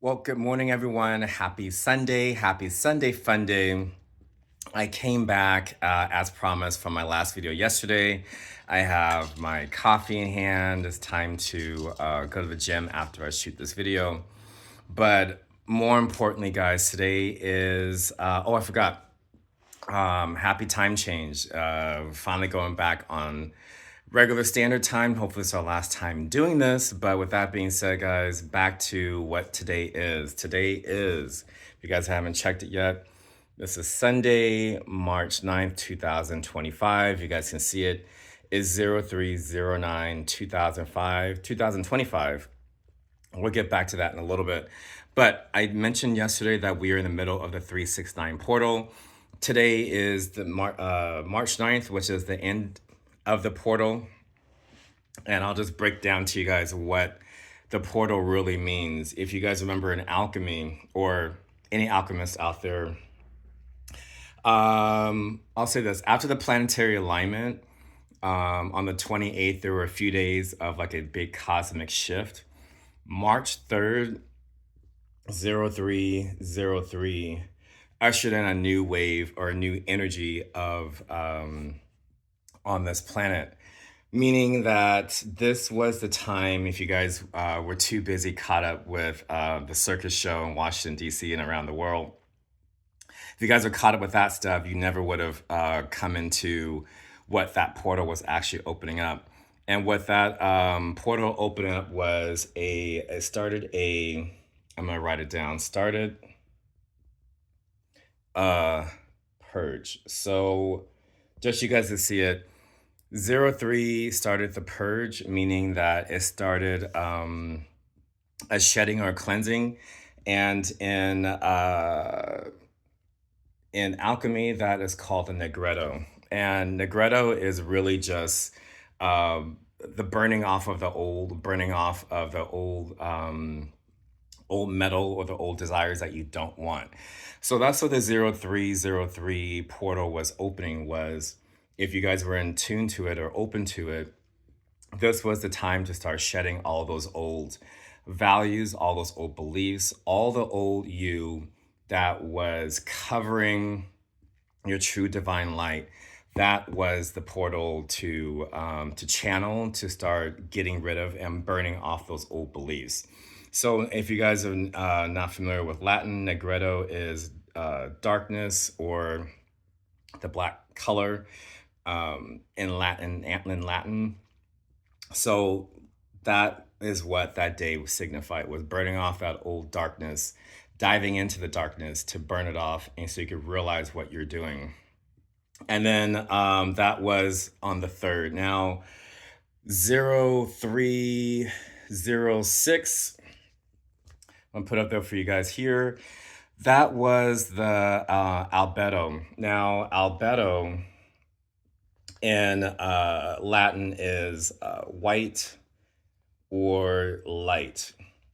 Well, good morning, everyone. Happy Sunday. Happy Sunday fun day. I came back as promised from my last video yesterday. I have my coffee in hand. It's time to go to the gym after I shoot this video. But more importantly, guys, today is, oh, I forgot. Happy time change. Finally going back on regular standard time. Hopefully, it's our last time doing this. But with that being said, guys, back to what today is. Today is, if you guys haven't checked it yet, this is Sunday, March 9th, 2025. You guys can see it is 0309 2025. We'll get back to that in a little bit. But I mentioned yesterday that we are in the middle of the 369 portal. Today is the March 9th, which is the end of the portal. And I'll just break down to you guys what the portal really means. If you guys remember in alchemy or any alchemist out there, I'll say this. After the planetary alignment, on the 28th, there were a few days of like a big cosmic shift. March 3rd, 0303 ushered in a new wave or a new energy of on this planet, meaning that this was the time, if you guys were too busy caught up with the circus show in Washington, D.C. and around the world. If you guys are caught up with that stuff, you never would have come into what that portal was actually opening up. And what that portal opening up was it started I'm going to write it down, started purge. So just you guys to see it, 03 started the purge, meaning that it started a shedding or a cleansing. And in alchemy, that is called the Negredo. And Negredo is really just the burning off of the old, old metal or the old desires that you don't want. So that's what the 0303 portal was opening was. If you guys were in tune to it or open to it, this was the time to start shedding all those old values, all those old beliefs, all the old you that was covering your true divine light. That was the portal to channel, to start getting rid of and burning off those old beliefs. So if you guys are not familiar with Latin, Negredo is darkness or the black color in Latin. So that is what that day signified, was burning off that old darkness, diving into the darkness to burn it off, and so you could realize what you're doing. And then that was on the 3rd. Now, 0306, I'm gonna put up there for you guys here. That was the albedo. Now, albedo in Latin is white or light,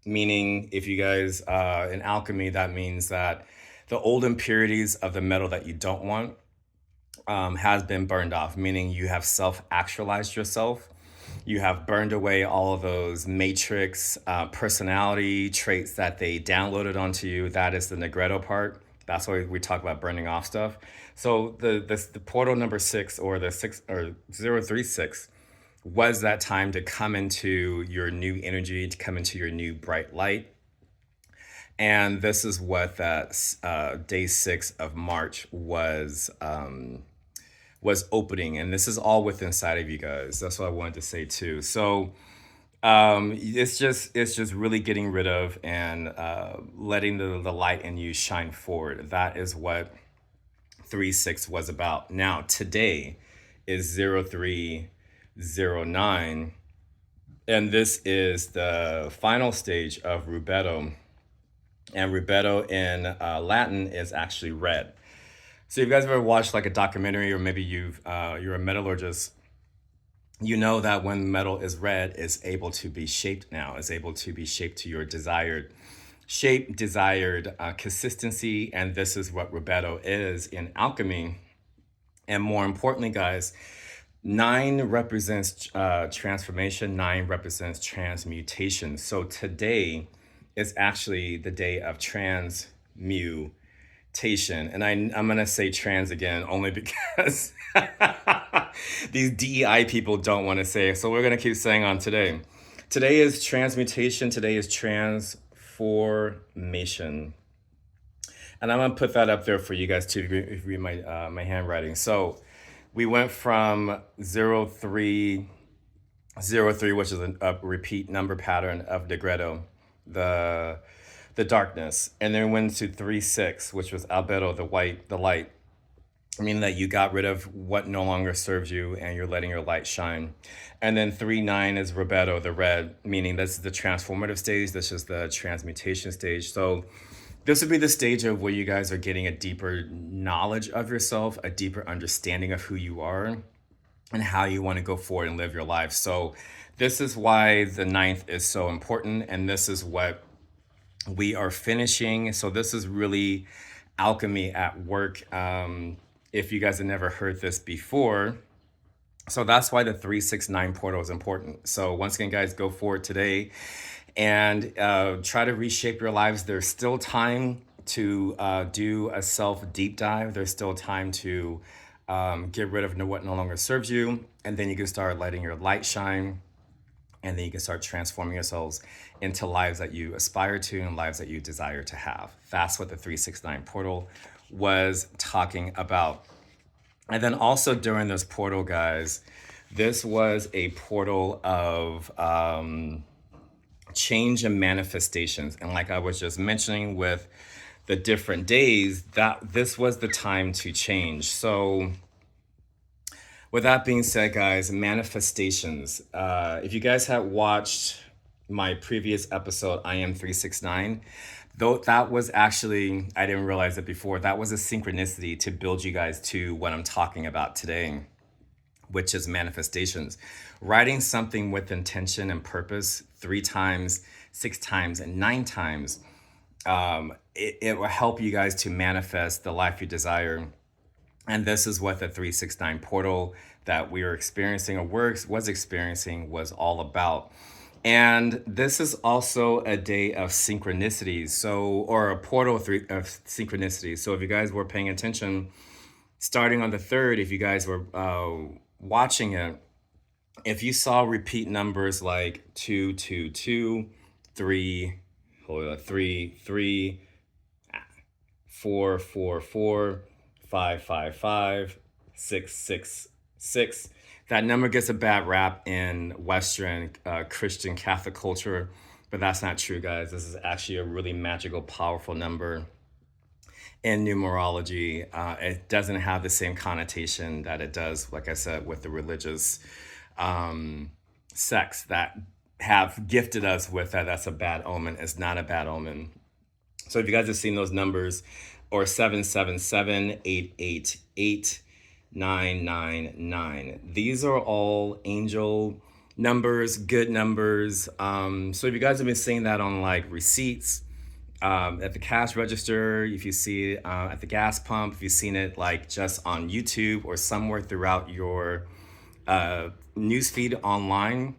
meaning if you guys, in alchemy, that means that the old impurities of the metal that you don't want has been burned off, meaning you have self-actualized yourself. You have burned away all of those matrix personality traits that they downloaded onto you. That is the Negredo part. That's why we talk about burning off stuff. So the portal number 6 or the 6 or 036 was that time to come into your new energy, to come into your new bright light. And this is what that day 6 of March was opening, and this is all within inside of you guys. That's what I wanted to say too. So it's just really getting rid of and letting the light in you shine forward. That is what 3-6 was about. Now today is 0309, and this is the final stage of Rubedo. And Rubedo in Latin is actually red. So if you guys ever watched like a documentary, or maybe you're a metallurgist, you know that when metal is red, it's able to be shaped now. It's able to be shaped to your desired shape, desired consistency. And this is what Rubedo is in alchemy. And more importantly, guys, 9 represents transformation. 9 represents transmutation. So today is actually the day of transmutation. And I'm going to say trans again only because these DEI people don't want to say it. So we're going to keep saying on today. Today is transmutation. Today is transformation. And I'm going to put that up there for you guys too, if you read my handwriting. So we went from 0303, which is a repeat number pattern of Degredo, the darkness, and then went to 36, which was Albedo, the light, meaning that you got rid of what no longer serves you and you're letting your light shine. And then 39 is Rubedo, the red, meaning this is the transformative stage. This is the transmutation stage. So this would be the stage of where you guys are getting a deeper knowledge of yourself, a deeper understanding of who you are and how you want to go forward and live your life. So this is why the ninth is so important. And this is what we are finishing. So this is really alchemy at work. If you guys have never heard this before. So that's why the 369 portal is important. So once again, guys, go forward today and try to reshape your lives. There's still time to do a self deep dive. There's still time to get rid of what no longer serves you. And then you can start letting your light shine. And then you can start transforming yourselves into lives that you aspire to and lives that you desire to have. That's what the 369 portal was talking about. And then also during this portal, guys, this was a portal of change and manifestations. And like I was just mentioning with the different days, that this was the time to change. So with that being said, guys, manifestations. If you guys have watched my previous episode, I Am 369, though that was actually, I didn't realize it before, that was a synchronicity to build you guys to what I'm talking about today, which is manifestations. Writing something with intention and purpose 3 times, 6 times, and 9 times, it will help you guys to manifest the life you desire. And this is what the 369 portal that we are experiencing or was experiencing was all about. And this is also a day of synchronicities, or a portal of synchronicities. So if you guys were paying attention, starting on the 3rd, if you guys were watching it, if you saw repeat numbers like 222, 3, 3, 4, 4, 4, 5, 5, 5, 6, 6, 6. That number gets a bad rap in Western Christian Catholic culture, but that's not true, guys. This is actually a really magical, powerful number in numerology. It doesn't have the same connotation that it does, like I said, with the religious sects that have gifted us with that. That's a bad omen. It's not a bad omen. So if you guys have seen those numbers, or 777, 888, 999. These are all angel numbers, good numbers. So if you guys have been seeing that on like receipts, at the cash register, if you see it at the gas pump, if you've seen it like just on YouTube or somewhere throughout your newsfeed online,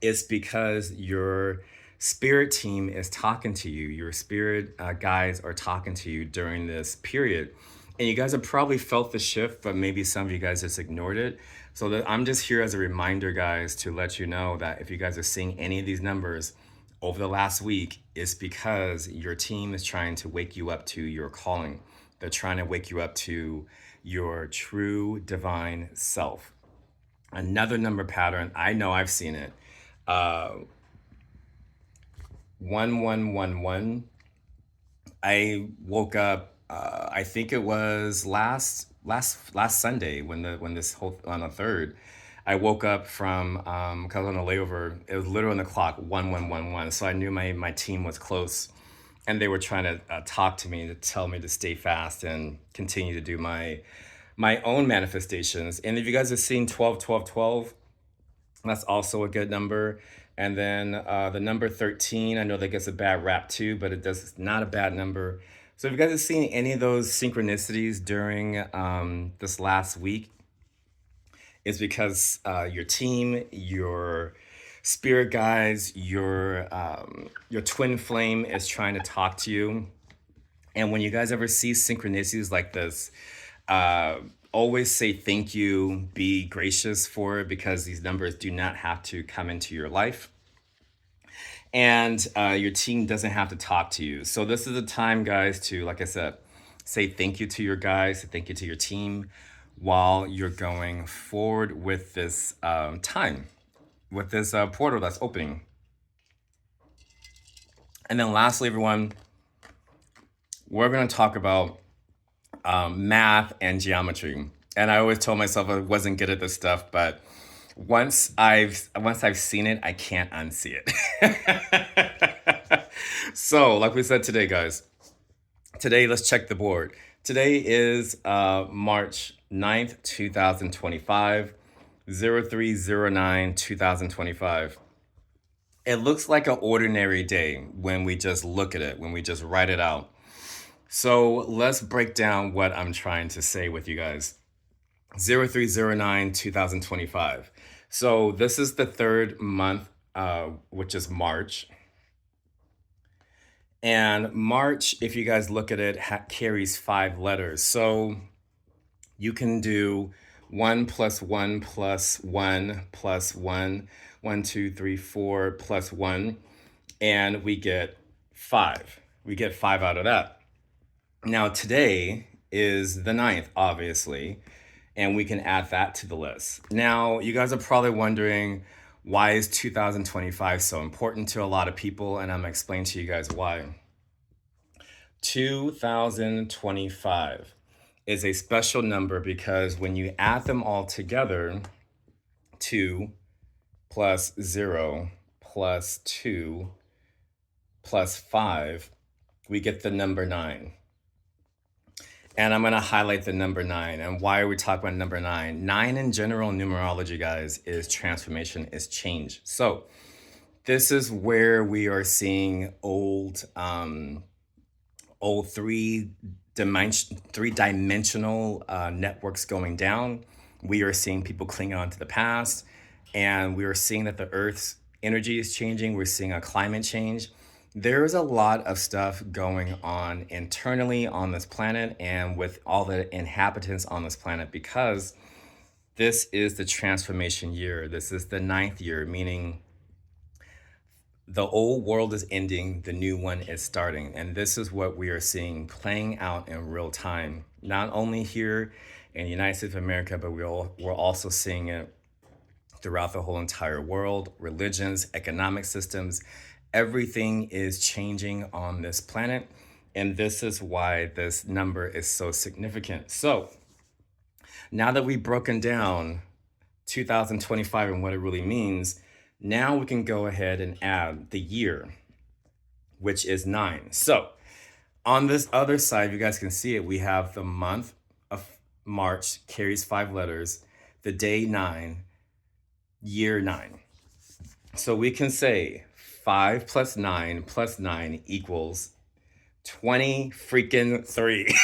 it's because your spirit team is talking to you. Your spirit guides are talking to you during this period. And you guys have probably felt the shift, but maybe some of you guys just ignored it. So that I'm just here as a reminder, guys, to let you know that if you guys are seeing any of these numbers over the last week, it's because your team is trying to wake you up to your calling. They're trying to wake you up to your true divine self. Another number pattern, I know I've seen it. 1111. I woke up. I think it was last Sunday when this whole on the 3rd. I woke up from because on the layover, it was literally on the clock 1111. So I knew my team was close, and they were trying to talk to me to tell me to stay fast and continue to do my own manifestations. And if you guys have seen 12, that's also a good number. And then the number 13, I know that gets a bad rap too, but it's not a bad number. So if you guys have seen any of those synchronicities during this last week, it's because your team, your spirit guides, your twin flame is trying to talk to you. And when you guys ever see synchronicities like this, uh, always say thank you, be gracious for it, because these numbers do not have to come into your life. And your team doesn't have to talk to you. So this is a time, guys, to, like I said, say thank you to your guys, thank you to your team while you're going forward with this time, with this portal that's opening. And then lastly, everyone, we're going to talk about math and geometry. And I always told myself I wasn't good at this stuff, but once I've seen it, I can't unsee it. So, like we said today, guys, today let's check the board. Today is March 9th, 2025, 0309 2025. It looks like an ordinary day when we just look at it, when we just write it out. So let's break down what I'm trying to say with you guys. 0309 2025. So this is the third month, which is March. And March, if you guys look at it, carries 5 letters. So you can do 1 plus 1 plus 1 plus 1, 1, 2, 3, 4 plus 1, and we get 5. We get 5 out of that. Now today is the 9th, obviously, and we can add that to the list. Now, you guys are probably wondering, why is 2025 so important to a lot of people? And I'm gonna explain to you guys why. 2025 is a special number because when you add them all together, 2 plus 0 plus 2 plus 5, we get the number 9. And I'm going to highlight the number 9. And why are we talking about number 9? 9 in general numerology, guys, is transformation, is change. So this is where we are seeing old three-dimensional networks going down. We are seeing people clinging on to the past. And we are seeing that the Earth's energy is changing. We're seeing a climate change. There's a lot of stuff going on internally on this planet and with all the inhabitants on this planet, because this is the transformation year. This is the 9th year, meaning the old world is ending, the new one is starting. And this is what we are seeing playing out in real time, not only here in the United States of America, but we're also seeing it throughout the whole entire world. Religions, economic systems, everything is changing on this planet. And this is why this number is so significant. So now that we've broken down 2025 and what it really means, now we can go ahead and add the year, which is 9. So on this other side, you guys can see it, we have the month of March carries 5 letters, the day 9, year 9. So we can say 5 plus 9 plus 9 equals 20 freaking 3.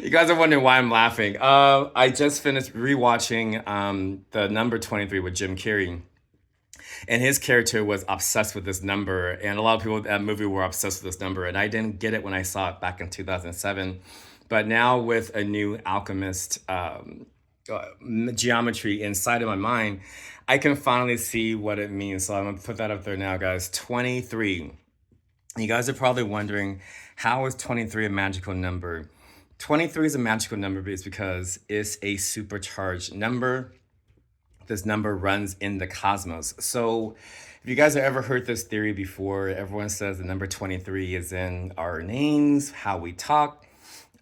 You guys are wondering why I'm laughing. I just finished rewatching the number 23 with Jim Carrey. And his character was obsessed with this number. And a lot of people in that movie were obsessed with this number. And I didn't get it when I saw it back in 2007. But now with a new alchemist geometry inside of my mind, I can finally see what it means. So I'm going to put that up there now, guys. 23. You guys are probably wondering, how is 23 a magical number? 23 is a magical number because it's a supercharged number. This number runs in the cosmos. So if you guys have ever heard this theory before, everyone says the number 23 is in our names, how we talk.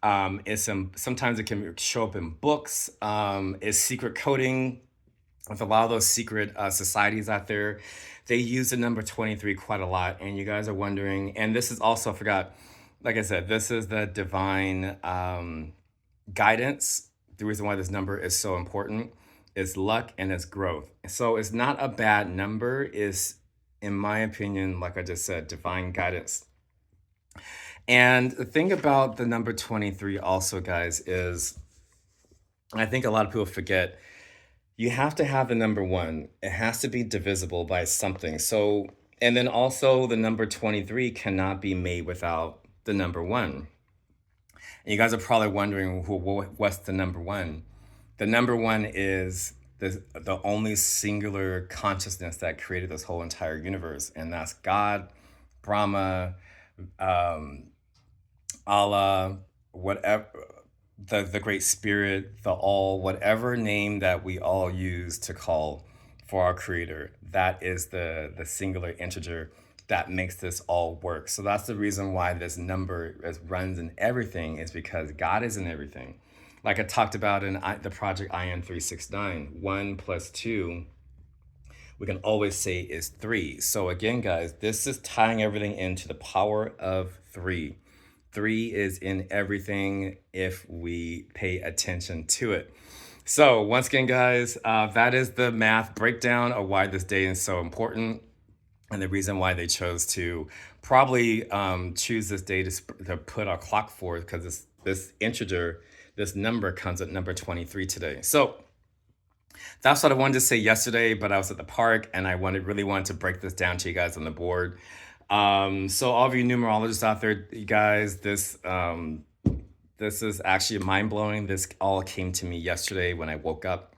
Sometimes it can show up in books. It's secret coding. With a lot of those secret societies out there, they use the number 23 quite a lot. And you guys are wondering, and this is also, I forgot, like I said, this is the divine guidance. The reason why this number is so important is luck and it's growth. So it's not a bad number. It's, in my opinion, like I just said, divine guidance. And the thing about the number 23 also, guys, is I think a lot of people forget, You have to have the number one. It has to be divisible by something. So, and then also the number 23 cannot be made without the number one. And you guys are probably wondering what's the number one. The number one is the only singular consciousness that created this whole entire universe, and that's God, Brahma, um, Allah, whatever, the Great Spirit, the All, whatever name that we all use to call for our Creator. That is the singular integer that makes this all work. So that's the reason why this number runs in everything, is because God is in everything. Like I talked about in the project IN369, 1 plus 2, we can always say is 3. So again, guys, this is tying everything into the power of 3. 3 is in everything if we pay attention to it. So once again, guys, that is the math breakdown of why this day is so important, and the reason why they chose to probably choose this day to put our clock forward, because this integer, this number comes at number 23 today. So that's what I wanted to say yesterday, but I was at the park and I really wanted to break this down to you guys on the board. So all of you numerologists out there, you guys, this is actually mind blowing. This all came to me yesterday when I woke up.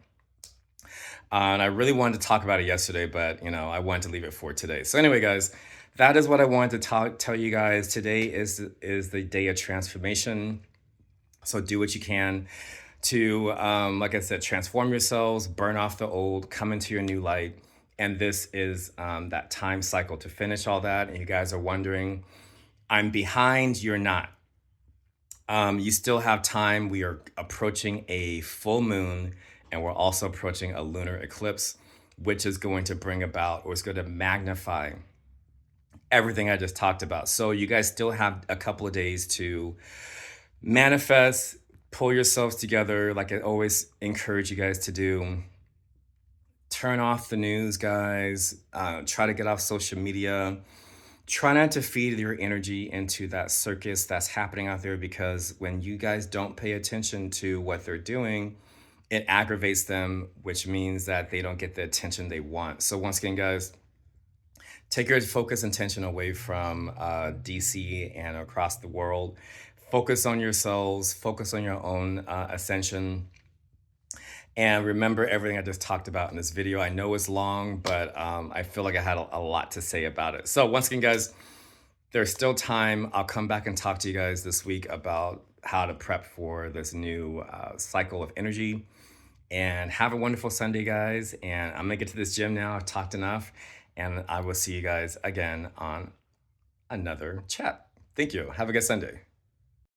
And I really wanted to talk about it yesterday, but I wanted to leave it for today. So anyway, guys, that is what I wanted to tell you guys. Today is the day of transformation. So do what you can to, like I said, transform yourselves, burn off the old, come into your new light. And this is that time cycle to finish all that. And you guys are wondering, I'm behind, you're not. You still have time. We are approaching a full moon, and we're also approaching a lunar eclipse, which is going to bring about, or is going to magnify everything I just talked about. So you guys still have a couple of days to manifest, pull yourselves together, like I always encourage you guys to do. Turn off the news, guys. Try to get off social media. Try not to feed your energy into that circus that's happening out there, because when you guys don't pay attention to what they're doing, it aggravates them, which means that they don't get the attention they want. So once again, guys, take your focus and attention away from DC and across the world. Focus on yourselves, focus on your own ascension. And remember everything I just talked about in this video. I know it's long, but I feel like I had a lot to say about it. So once again, guys, there's still time. I'll come back and talk to you guys this week about how to prep for this new cycle of energy. And have a wonderful Sunday, guys. And I'm going to get to this gym now. I've talked enough. And I will see you guys again on another chat. Thank you. Have a good Sunday.